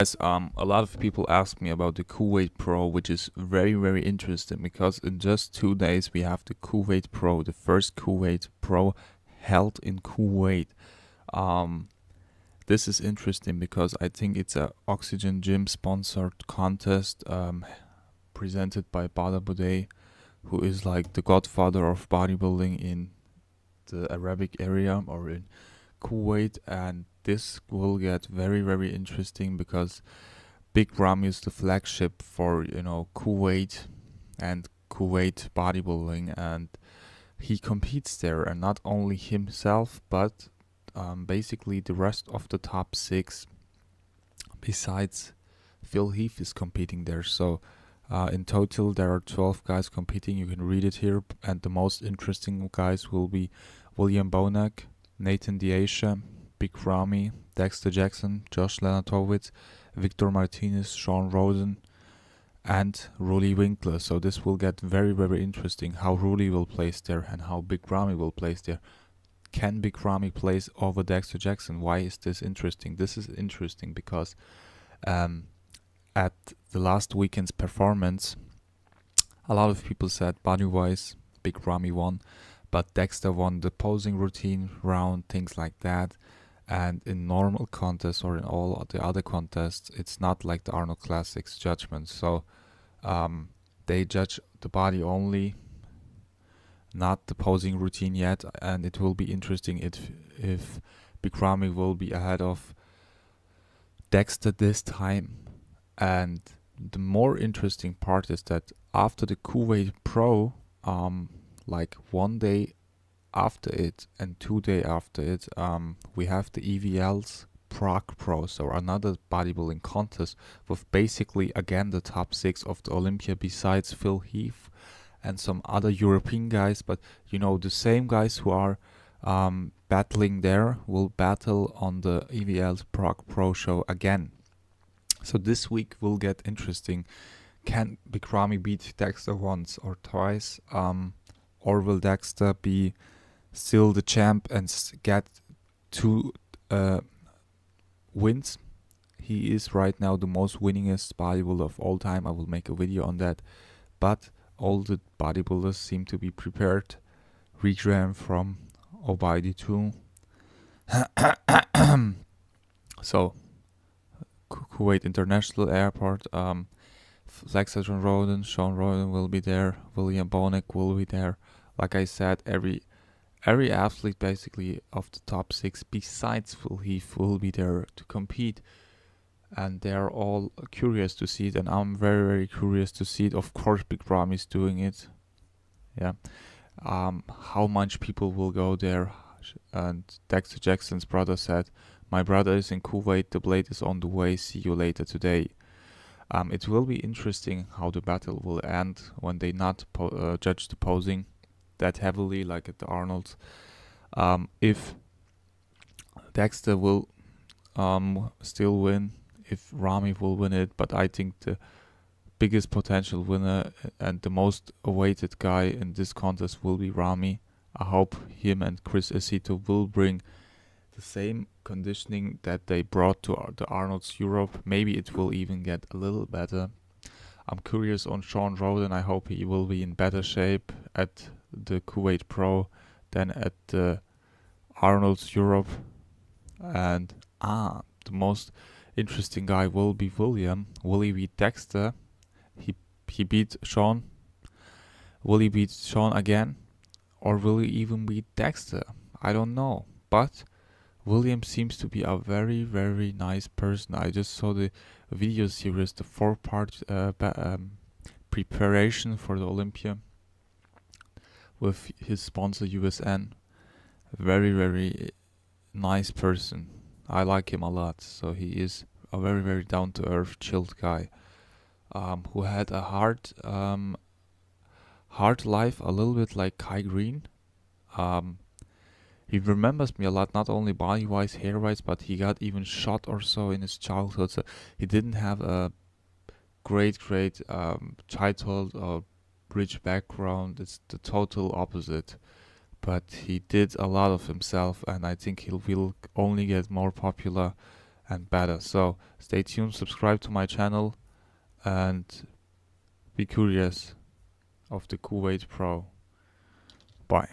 Yes, a lot of people ask me about the Kuwait Pro, which is very, very interesting because in just 2 days we have the Kuwait Pro, the first Kuwait Pro held in Kuwait. Um, this is interesting because I think it's a Oxygen Gym sponsored contest presented by Bodybuilding, who is like the godfather of bodybuilding in the Arabic area or in Kuwait, and this will get very, very interesting because Big Ramy is the flagship for Kuwait and Kuwait bodybuilding, and he competes there, and not only himself, but basically the rest of the top six, besides Phil Heath, is competing there. So in total, there are 12 guys competing. You can read it here, and the most interesting guys will be William Bonac, Nathan Diasha, Big Ramy, Dexter Jackson, Josh Lenartowicz, Victor Martinez, Sean Roden, and Ruli Winkler. So this will get very, very interesting how Ruli will place there and how Big Ramy will place there. Can Big Ramy place over Dexter Jackson? Why is this interesting? This is interesting because at the last weekend's performance, a lot of people said body-wise, Big Ramy won, but Dexter won the posing routine round, things like that. And in normal contests or in all the other contests, it's not like the Arnold Classics judgment. So they judge the body only, not the posing routine yet. And it will be interesting if Big Ramy will be ahead of Dexter this time. And the more interesting part is that after the Kuwait Pro, like 1 day after it and 2 days after it, we have the EVL's Prague Pro, so another bodybuilding contest with basically again the top six of the Olympia besides Phil Heath and some other European guys, but the same guys who are battling there will battle on the EVL's Prague Pro show again. So this week will get interesting. Can Big Ramy beat Dexter once or twice? Or will Dexter be still the champ and get 2 wins? He is right now the most winningest bodybuilder of all time. I will make a video on that. But all the bodybuilders seem to be prepared. Regram from Obidi too. So Kuwait International Airport. Dexter Roden, Sean Roden will be there. William Bonac will be there. Like I said, every athlete basically of the top six besides Phil Heath will be there to compete, and they're all curious to see it, and I'm very, very curious to see it. Of course, Big Ramy is doing it. Yeah. How much people will go there? And Dexter Jackson's brother said, "My brother is in Kuwait. The blade is on the way. See you later today." It will be interesting how the battle will end when they not judge the posing that heavily like at the Arnold. If Dexter will still win, if Ramy will win it, but I think the biggest potential winner and the most awaited guy in this contest will be Ramy. I hope him and Chris Esito will bring the same conditioning that they brought to the Arnold's Europe. Maybe it will even get a little better. I'm curious on Sean Roden. I hope he will be in better shape at the Kuwait Pro than at the Arnold's Europe. And the most interesting guy will be William. Will he beat Dexter? He beat Sean. Will he beat Sean again? Or will he even beat Dexter? I don't know. But William seems to be a very, very nice person. I just saw the video series, the 4-part preparation for the Olympia with his sponsor USN. Very, very nice person. I like him a lot. So he is a very, very down-to-earth, chilled guy who had a hard life, a little bit like Kai Green. He remembers me a lot, not only body-wise, hair-wise, but he got even shot or so in his childhood. So he didn't have a great childhood or rich background. It's the total opposite. But he did a lot of himself, and I think he will only get more popular and better. So stay tuned, subscribe to my channel, and be curious of the Kuwait Pro. Bye.